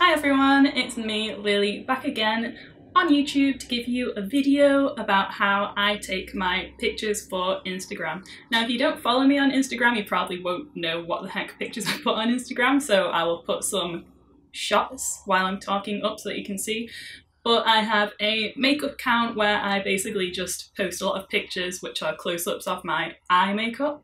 Hi everyone, it's me, Lily, back again on YouTube to give you a video about how I take my pictures for Instagram. Now, if you don't follow me on Instagram, you probably won't know what the heck pictures I put on Instagram, so I will put some shots while I'm talking up so that you can see. But I have a makeup account where I basically just post a lot of pictures which are close-ups of my eye makeup.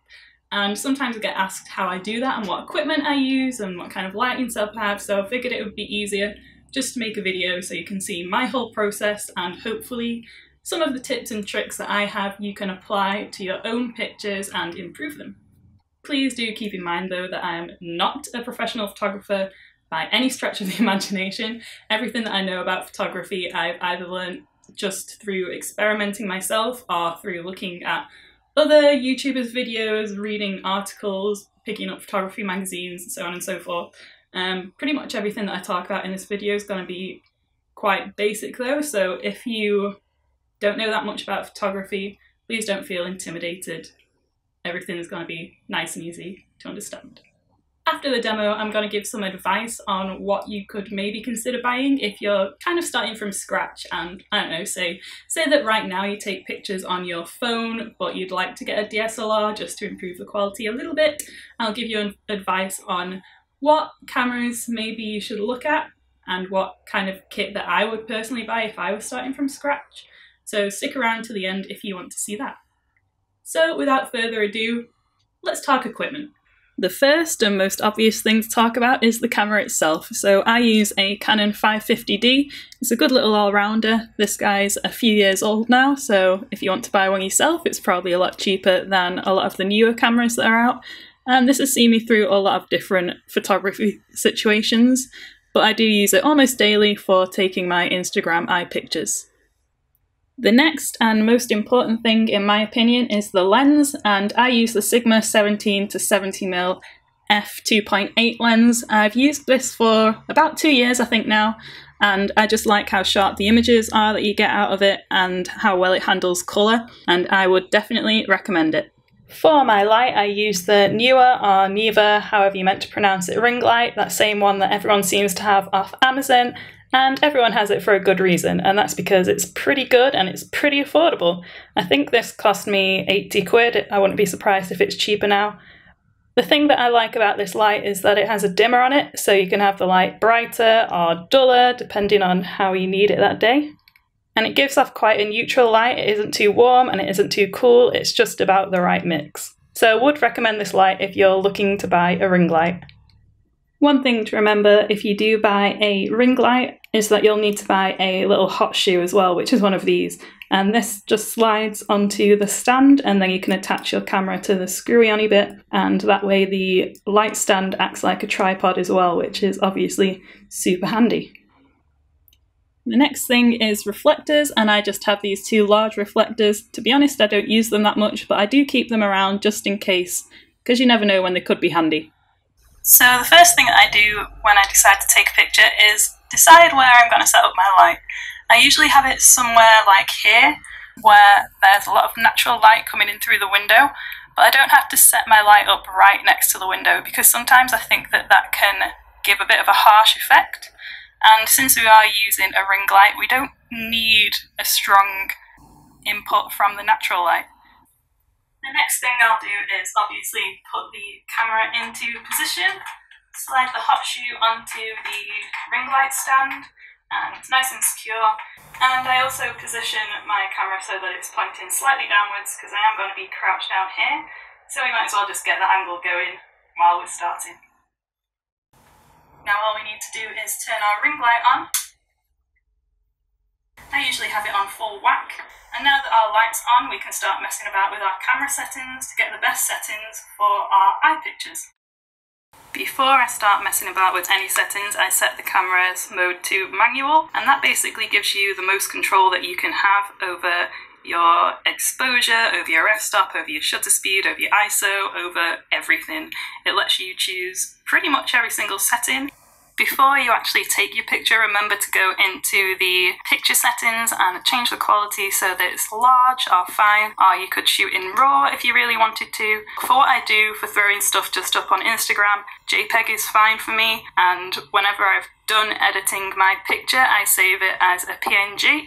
And sometimes I get asked how I do that and what equipment I use and what kind of lighting setup I have, so I figured it would be easier just to make a video so you can see my whole process and hopefully some of the tips and tricks that I have you can apply to your own pictures and improve them. Please do keep in mind though that I am not a professional photographer by any stretch of the imagination. Everything that I know about photography I've either learned just through experimenting myself or through looking at other YouTubers' videos, reading articles, picking up photography magazines, so on and so forth. Pretty much everything that I talk about in this video is going to be quite basic though, so if you don't know that much about photography, please don't feel intimidated. Everything is going to be nice and easy to understand. After the demo, I'm going to give some advice on what you could maybe consider buying if you're kind of starting from scratch and, I don't know, say that right now you take pictures on your phone but you'd like to get a DSLR just to improve the quality a little bit. I'll give you advice on what cameras maybe you should look at and what kind of kit that I would personally buy if I was starting from scratch. So stick around to the end if you want to see that. So without further ado, let's talk equipment. The first and most obvious thing to talk about is the camera itself. So I use a Canon 550D. It's a good little all-rounder. This guy's a few years old now, so if you want to buy one yourself, it's probably a lot cheaper than a lot of the newer cameras that are out. And this has seen me through a lot of different photography situations, but I do use it almost daily for taking my Instagram eye pictures. The next and most important thing in my opinion is the lens, and I use the Sigma 17 to 70mm f2.8 lens. I've used this for about 2 years I think now, and I just like how sharp the images are that you get out of it and how well it handles colour, and I would definitely recommend it. For my light I use the Neewer or Neewer, however you meant to pronounce it, ring light, that same one that everyone seems to have off Amazon. And everyone has it for a good reason, and that's because it's pretty good and it's pretty affordable. I think this cost me 80 quid, I wouldn't be surprised if it's cheaper now. The thing that I like about this light is that it has a dimmer on it, so you can have the light brighter or duller depending on how you need it that day. And it gives off quite a neutral light, it isn't too warm and it isn't too cool, it's just about the right mix. So I would recommend this light if you're looking to buy a ring light. One thing to remember if you do buy a ring light is that you'll need to buy a little hot shoe as well, which is one of these. And this just slides onto the stand and then you can attach your camera to the screwy-on bit, and that way the light stand acts like a tripod as well, which is obviously super handy. The next thing is reflectors, and I just have these two large reflectors. To be honest, I don't use them that much, but I do keep them around just in case, because you never know when they could be handy. So the first thing that I do when I decide to take a picture is decide where I'm going to set up my light. I usually have it somewhere like here, where there's a lot of natural light coming in through the window, but I don't have to set my light up right next to the window because sometimes I think that that can give a bit of a harsh effect. And since we are using a ring light, we don't need a strong input from the natural light. The next thing I'll do is obviously put the camera into position, slide the hot shoe onto the ring light stand, and it's nice and secure. And I also position my camera so that it's pointing slightly downwards because I am going to be crouched down here, so we might as well just get the angle going while we're starting. Now all we need to do is turn our ring light on. I usually have it on full whack, and now that our light's on we can start messing about with our camera settings to get the best settings for our eye pictures. Before I start messing about with any settings, I set the camera's mode to manual, and that basically gives you the most control that you can have over your exposure, over your f-stop, over your shutter speed, over your ISO, over everything. It lets you choose pretty much every single setting. Before you actually take your picture, remember to go into the picture settings and change the quality so that it's large or fine, or you could shoot in RAW if you really wanted to. For what I do for throwing stuff just up on Instagram, JPEG is fine for me, and whenever I've done editing my picture, I save it as a PNG,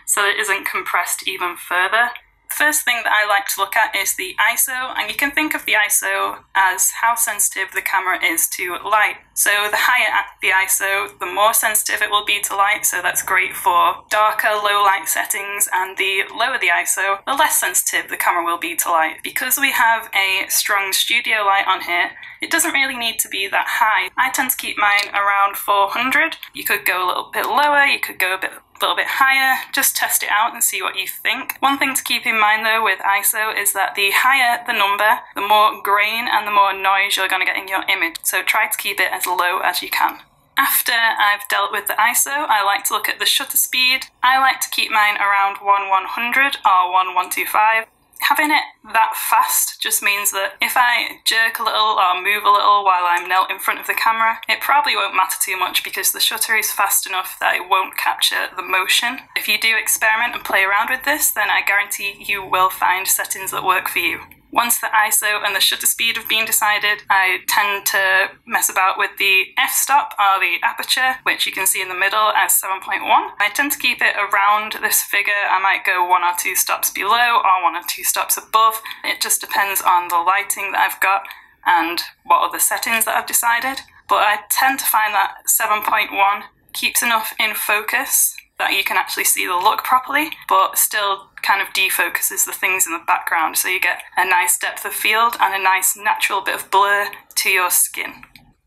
so that it isn't compressed even further. First thing that I like to look at is the ISO, and you can think of the ISO as how sensitive the camera is to light. So the higher the ISO, the more sensitive it will be to light, so that's great for darker, low light settings, and the lower the ISO, the less sensitive the camera will be to light. Because we have a strong studio light on here, it doesn't really need to be that high. I tend to keep mine around 400. You could go a little bit lower, you could go a little bit higher, just test it out and see what you think. One thing to keep in mind though with ISO is that the higher the number, the more grain and the more noise you're going to get in your image, so try to keep it as low as you can. After I've dealt with the ISO, I like to look at the shutter speed. I like to keep mine around 1/100 or 1/125. Having it that fast just means that if I jerk a little or move a little while I'm knelt in front of the camera, it probably won't matter too much because the shutter is fast enough that it won't capture the motion. If you do experiment and play around with this, then I guarantee you will find settings that work for you. Once the ISO and the shutter speed have been decided, I tend to mess about with the f-stop or the aperture, which you can see in the middle as 7.1. I tend to keep it around this figure. I might go 1 or 2 stops below or 1 or 2 stops above. It just depends on the lighting that I've got and what other settings that I've decided. But I tend to find that 7.1 keeps enough in focus that you can actually see the look properly, but still kind of defocuses the things in the background, so you get a nice depth of field and a nice natural bit of blur to your skin.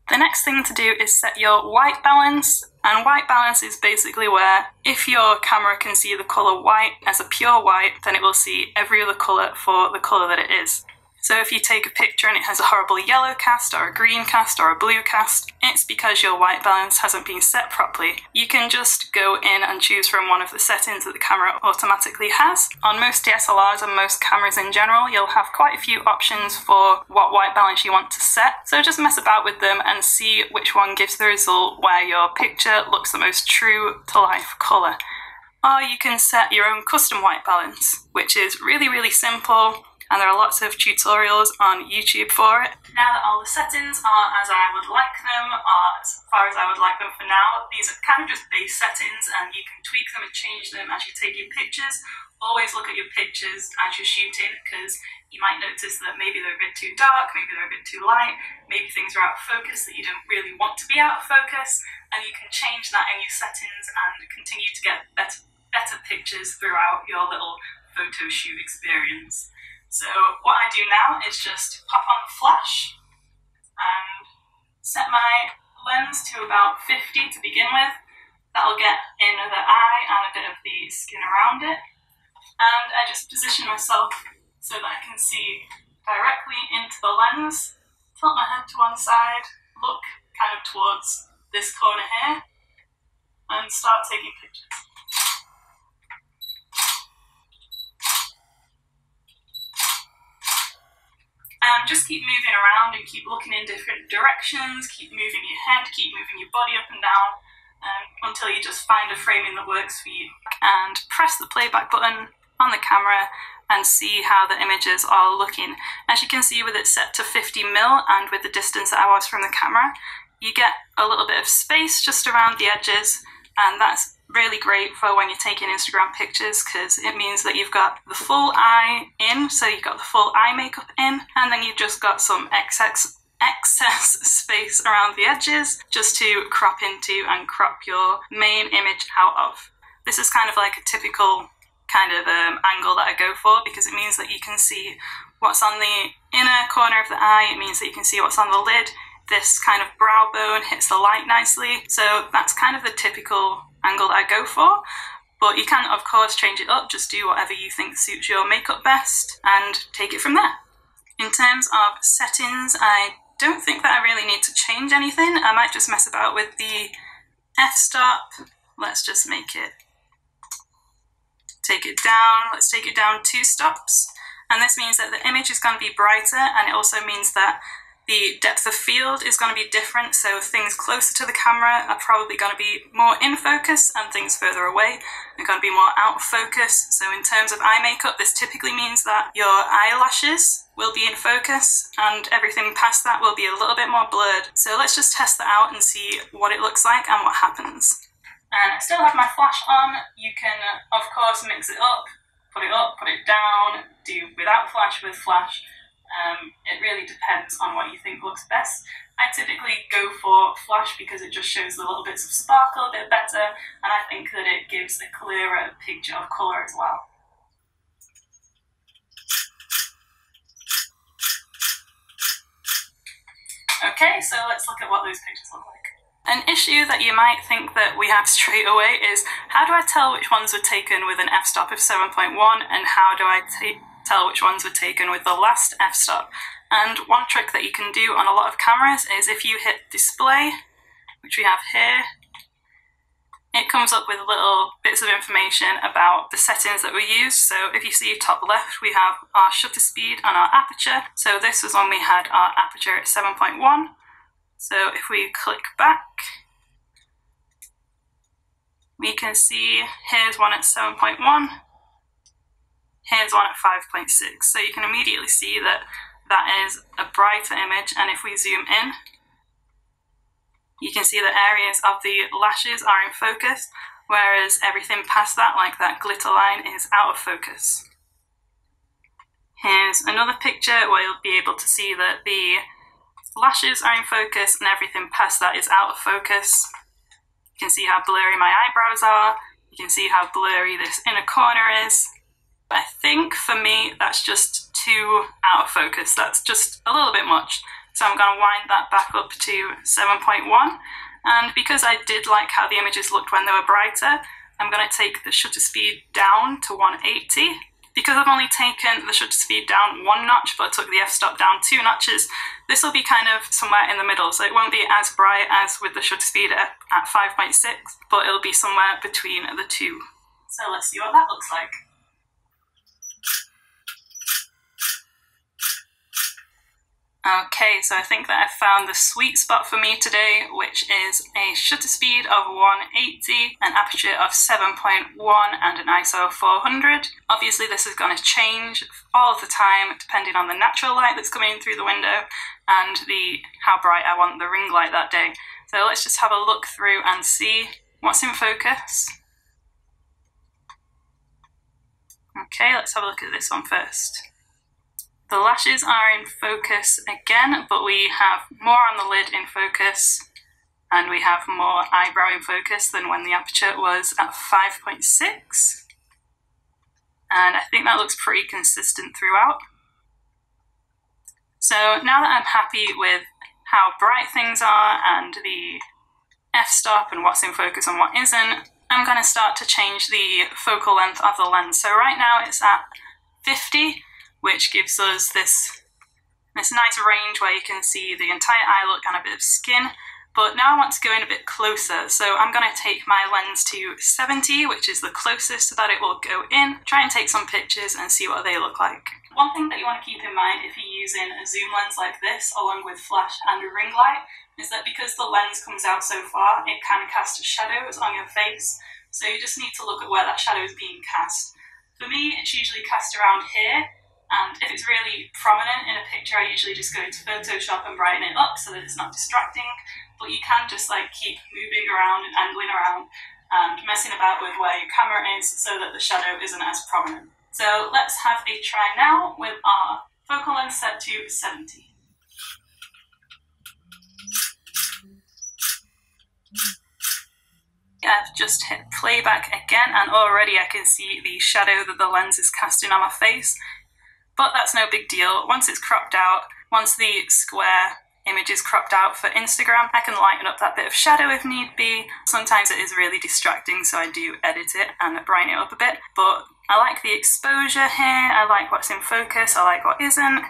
The next thing to do is set your white balance, and white balance is basically where if your camera can see the colour white as a pure white, then it will see every other colour for the colour that it is. So if you take a picture and it has a horrible yellow cast or a green cast or a blue cast, it's because your white balance hasn't been set properly. You can just go in and choose from one of the settings that the camera automatically has. On most DSLRs and most cameras in general, you'll have quite a few options for what white balance you want to set. So just mess about with them and see which one gives the result where your picture looks the most true to life colour. Or you can set your own custom white balance, which is really, really simple. And there are lots of tutorials on YouTube for it. Now that all the settings are as I would like them, or as far as I would like them for now, these are kind of just base settings and you can tweak them and change them as you take your pictures. Always look at your pictures as you're shooting, because you might notice that maybe they're a bit too dark, maybe they're a bit too light, maybe things are out of focus that you don't really want to be out of focus, and you can change that in your settings and continue to get better pictures throughout your little photo shoot experience. So what I do now is just pop on the flash and set my lens to about 50 to begin with. That'll get in the eye and a bit of the skin around it. And I just position myself so that I can see directly into the lens, tilt my head to one side, look kind of towards this corner here, and start taking pictures. And just keep moving around and keep looking in different directions, keep moving your head, keep moving your body up and down until you just find a framing that works for you. And press the playback button on the camera and see how the images are looking. As you can see with it set to 50mm and with the distance that I was from the camera, you get a little bit of space just around the edges, and that's really great for when you're taking Instagram pictures because it means that you've got the full eye in, so you've got the full eye makeup in, and then you've just got some excess space around the edges just to crop into and crop your main image out of. This is kind of like a typical kind of angle that I go for because it means that you can see what's on the inner corner of the eye, it means that you can see what's on the lid. This kind of brow bone hits the light nicely, so that's kind of the typical angle that I go for, but you can of course change it up, just do whatever you think suits your makeup best and take it from there. In terms of settings, I don't think that I really need to change anything. I might just mess about with the f-stop. Let's just take it down, let's take it down 2 stops, and this means that the image is going to be brighter, and it also means that The depth of field is going to be different, so things closer to the camera are probably going to be more in focus and things further away are going to be more out of focus. So in terms of eye makeup, this typically means that your eyelashes will be in focus and everything past that will be a little bit more blurred. So let's just test that out and see what it looks like and what happens. And I still have my flash on. You can, of course, mix it up, put it down, do without flash, with flash. It really depends on what you think looks best. I typically go for flash because it just shows the little bits of sparkle a bit better, and I think that it gives a clearer picture of colour as well. Okay, so let's look at what those pictures look like. An issue that you might think that we have straight away is, how do I tell which ones were taken with an f-stop of 7.1 and how do I tell which ones were taken with the last f-stop? And one trick that you can do on a lot of cameras is if you hit display, which we have here, it comes up with little bits of information about the settings that we use. So if you see top left, we have our shutter speed and our aperture. So this was when we had our aperture at 7.1. So if we click back, we can see here's one at 7.1, here's one at 5.6. So you can immediately see that that is a brighter image, and if we zoom in, you can see that areas of the lashes are in focus, whereas everything past that, like that glitter line, is out of focus. Here's another picture where you'll be able to see that the lashes are in focus and everything past that is out of focus. You can see how blurry my eyebrows are, you can see how blurry this inner corner is. I think for me that's just too out of focus, that's just a little bit much. So I'm going to wind that back up to 7.1, and because I did like how the images looked when they were brighter, I'm going to take the shutter speed down to 180. Because I've only taken the shutter speed down 1 notch, but I took the f-stop down 2 notches, this will be kind of somewhere in the middle, so it won't be as bright as with the shutter speed at 5.6, but it'll be somewhere between the two. So let's see what that looks like. Okay, so I think that I've found the sweet spot for me today, which is a shutter speed of 180, an aperture of 7.1 and an ISO of 400. Obviously this is going to change all of the time depending on the natural light that's coming in through the window and how bright I want the ring light that day. So let's just have a look through and see what's in focus. Okay, let's have a look at this one first. The lashes are in focus again, but we have more on the lid in focus and we have more eyebrow in focus than when the aperture was at 5.6. And I think that looks pretty consistent throughout. So now that I'm happy with how bright things are and the f-stop and what's in focus and what isn't, I'm going to start to change the focal length of the lens. So right now it's at 50, which gives us this nice range where you can see the entire eye look and a bit of skin. But now I want to go in a bit closer, so I'm going to take my lens to 70, which is the closest that it will go in, try and take some pictures and see what they look like. One thing that you want to keep in mind if you're using a zoom lens like this, along with flash and a ring light, is that because the lens comes out so far, it can cast shadows on your face, so you just need to look at where that shadow is being cast. For me, it's usually cast around here, and if it's really prominent in a picture, I usually just go into Photoshop and brighten it up so that it's not distracting, but you can just like keep moving around and angling around and messing about with where your camera is so that the shadow isn't as prominent. So let's have a try now with our focal length set to 70. I've just hit playback again and already I can see the shadow that the lens is casting on my face. But that's no big deal. Once it's cropped out, once the square image is cropped out for Instagram, I can lighten up that bit of shadow if need be. Sometimes it is really distracting, so I do edit it and brighten it up a bit. But I like the exposure here, I like what's in focus, I like what isn't.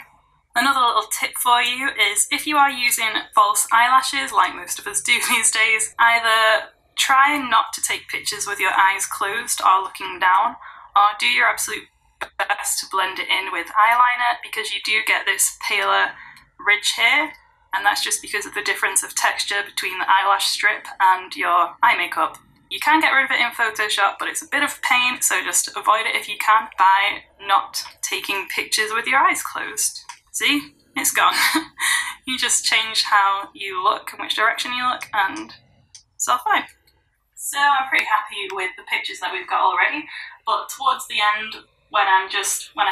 Another little tip for you is if you are using false eyelashes, like most of us do these days, either try not to take pictures with your eyes closed or looking down, or do your absolute best to blend it in with eyeliner, because you do get this paler ridge here and that's just because of the difference of texture between the eyelash strip and your eye makeup. You can get rid of it in Photoshop, but it's a bit of pain, so just avoid it if you can by not taking pictures with your eyes closed. See? It's gone. You just change how you look and which direction you look, and it's all fine. So I'm pretty happy with the pictures that we've got already, but towards the end, when I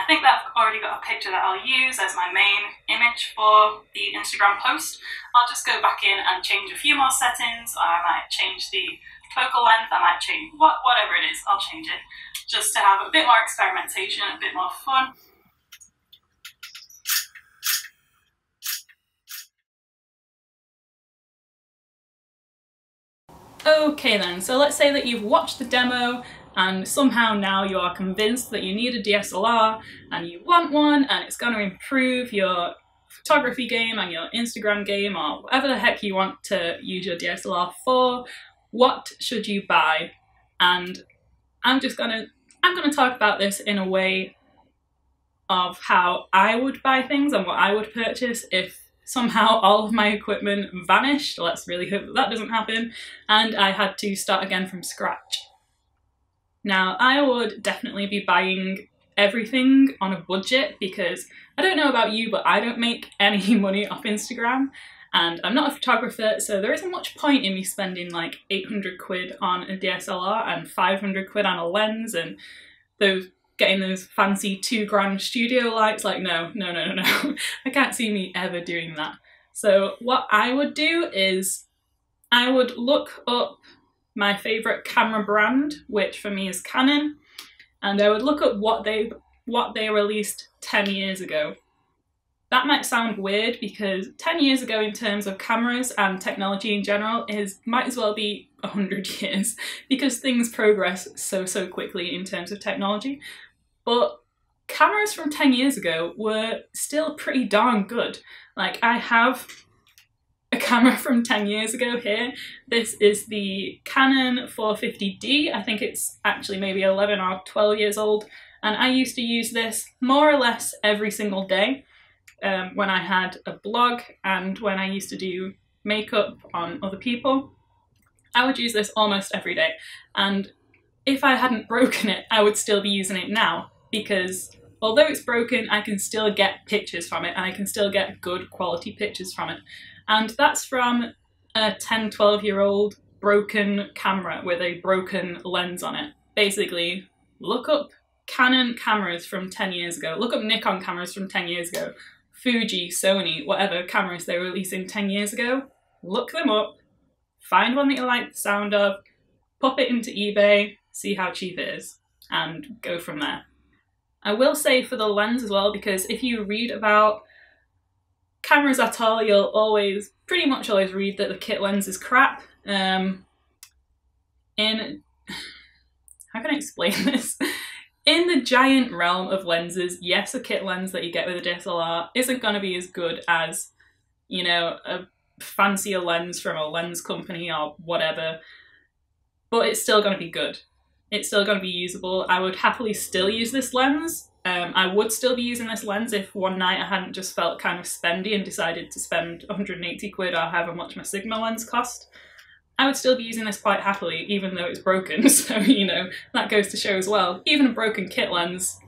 think that I've already got a picture that I'll use as my main image for the Instagram post, I'll just go back in and change a few more settings. I might change the focal length, I might change whatever it is, I'll change it, just to have a bit more experimentation, a bit more fun. Okay then, so let's say that you've watched the demo and somehow now you are convinced that you need a DSLR and you want one and it's going to improve your photography game and your Instagram game or whatever the heck you want to use your DSLR for. What should you buy? And I'm gonna talk about this in a way of how I would buy things and what I would purchase if somehow all of my equipment vanished. Let's really hope that doesn't happen, and I had to start again from scratch. Now, I would definitely be buying everything on a budget because I don't know about you, but I don't make any money off Instagram. And I'm not a photographer, so there isn't much point in me spending like 800 quid on a DSLR and 500 quid on a lens and getting those fancy £2 studio lights. Like, no. I can't see me ever doing that. So what I would do is I would look up my favourite camera brand, which for me is Canon, and I would look at what they released 10 years ago. That might sound weird because 10 years ago in terms of cameras and technology in general might as well be 100 years because things progress so quickly in terms of technology. But cameras from 10 years ago were still pretty darn good. Like, I have a camera from 10 years ago here. This is the Canon 450D. I think it's actually maybe 11 or 12 years old. And I used to use this more or less every single day. When I had a blog and when I used to do makeup on other people, I would use this almost every day. And if I hadn't broken it, I would still be using it now because although it's broken, I can still get pictures from it and I can still get good quality pictures from it. And that's from a 10-12-year-old broken camera with a broken lens on it. Basically, look up Canon cameras from 10 years ago, look up Nikon cameras from 10 years ago, Fuji, Sony, whatever cameras they were releasing 10 years ago, look them up, find one that you like the sound of, pop it into eBay, see how cheap it is, and go from there. I will say for the lens as well, because if you read about cameras at all, you'll pretty much always read that the kit lens is crap. How can I explain this? In the giant realm of lenses, yes, a kit lens that you get with a DSLR isn't going to be as good as, you know, a fancier lens from a lens company or whatever, but it's still going to be good. It's still going to be usable. I would happily still use this lens. I would still be using this lens if one night I hadn't just felt kind of spendy and decided to spend 180 quid or however much my Sigma lens cost. I would still be using this quite happily, even though it's broken, so, you know, that goes to show as well. Even a broken kit lens,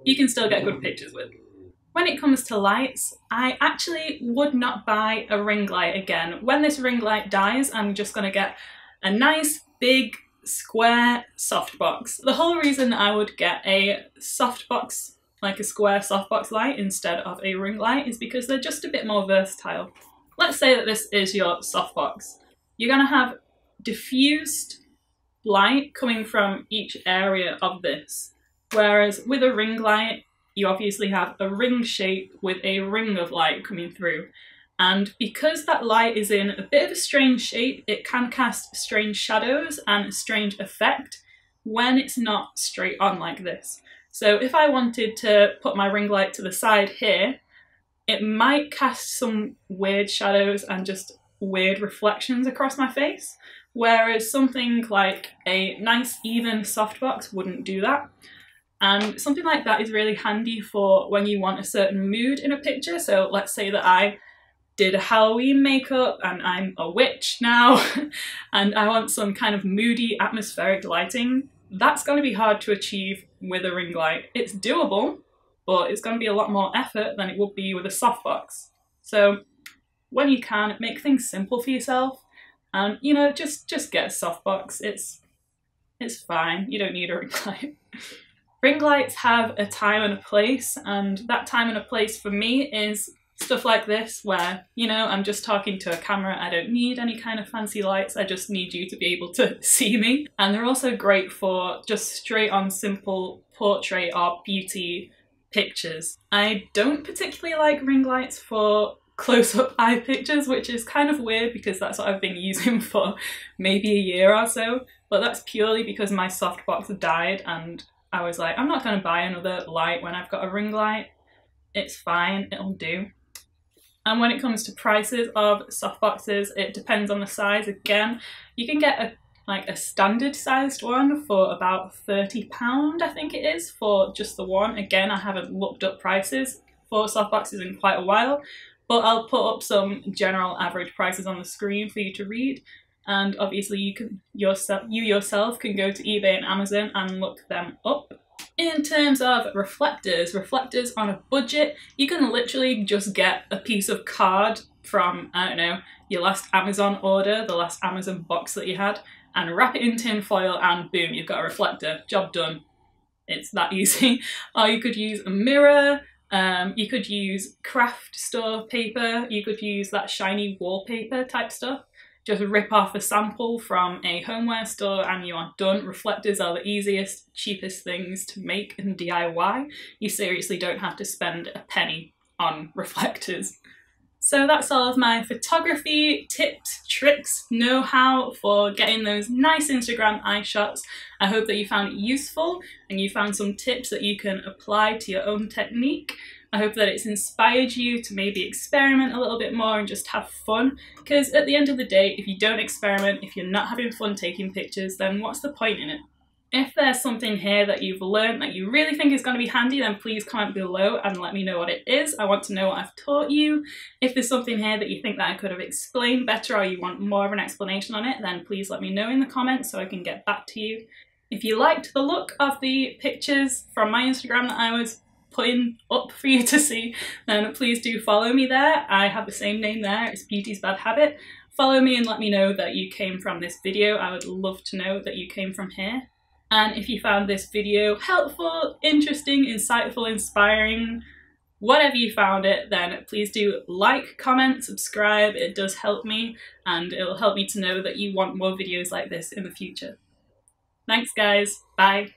you can still get good pictures with. When it comes to lights, I actually would not buy a ring light again. When this ring light dies, I'm just going to get a nice, big, square softbox. The whole reason I would get a softbox, like a square softbox light instead of a ring light, is because they're just a bit more versatile. Let's say that this is your softbox. You're going to have diffused light coming from each area of this, whereas with a ring light you obviously have a ring shape with a ring of light coming through, and because that light is in a bit of a strange shape, it can cast strange shadows and a strange effect when it's not straight on like this. So if I wanted to put my ring light to the side here, it might cast some weird shadows and just weird reflections across my face, whereas something like a nice even softbox wouldn't do that. And something like that is really handy for when you want a certain mood in a picture. So let's say that I did Halloween makeup and I'm a witch now and I want some kind of moody atmospheric lighting, that's going to be hard to achieve with a ring light. It's doable, but it's going to be a lot more effort than it would be with a softbox. So when you can, make things simple for yourself and, you know, just get a softbox. It's fine. You don't need a ring light. Ring lights have a time and a place, and that time and a place for me is stuff like this where, you know, I'm just talking to a camera. I don't need any kind of fancy lights. I just need you to be able to see me. And they're also great for just straight on simple portrait or beauty pictures. I don't particularly like ring lights for close-up eye pictures, which is kind of weird because that's what I've been using for maybe a year or so, but that's purely because my softbox died and I was like, I'm not going to buy another light when I've got a ring light. It's fine, it'll do. And when it comes to prices of softboxes, it depends on the size. Again, you can get a standard sized one for about £30, I think it is, for just the one. Again, I haven't looked up prices for softboxes in quite a while, but I'll put up some general average prices on the screen for you to read. And obviously you yourself can go to eBay and Amazon and look them up. In terms of reflectors on a budget, you can literally just get a piece of card from, I don't know, your last Amazon order, the last Amazon box that you had, and wrap it in tin foil and boom, you've got a reflector. Job done. It's that easy. Or you could use a mirror, you could use craft store paper, you could use that shiny wallpaper type stuff. Just rip off a sample from a homeware store and you are done. Reflectors are the easiest, cheapest things to make in DIY. You seriously don't have to spend a penny on reflectors. So that's all of my photography tips, tricks, know-how for getting those nice Instagram eye shots. I hope that you found it useful and you found some tips that you can apply to your own technique. I hope that it's inspired you to maybe experiment a little bit more and just have fun, because at the end of the day, if you don't experiment, if you're not having fun taking pictures, then what's the point in it? If there's something here that you've learned that you really think is going to be handy, then please comment below and let me know what it is. I want to know what I've taught you. If there's something here that you think that I could have explained better or you want more of an explanation on it, then please let me know in the comments so I can get back to you. If you liked the look of the pictures from my Instagram that I was putting up for you to see, then please do follow me there. I have the same name there, it's beautysbadhabit. Follow me and let me know that you came from this video. I would love to know that you came from here. And if you found this video helpful, interesting, insightful, inspiring, whatever you found it, then please do like, comment, subscribe. It does help me and it will help me to know that you want more videos like this in the future. Thanks guys, bye.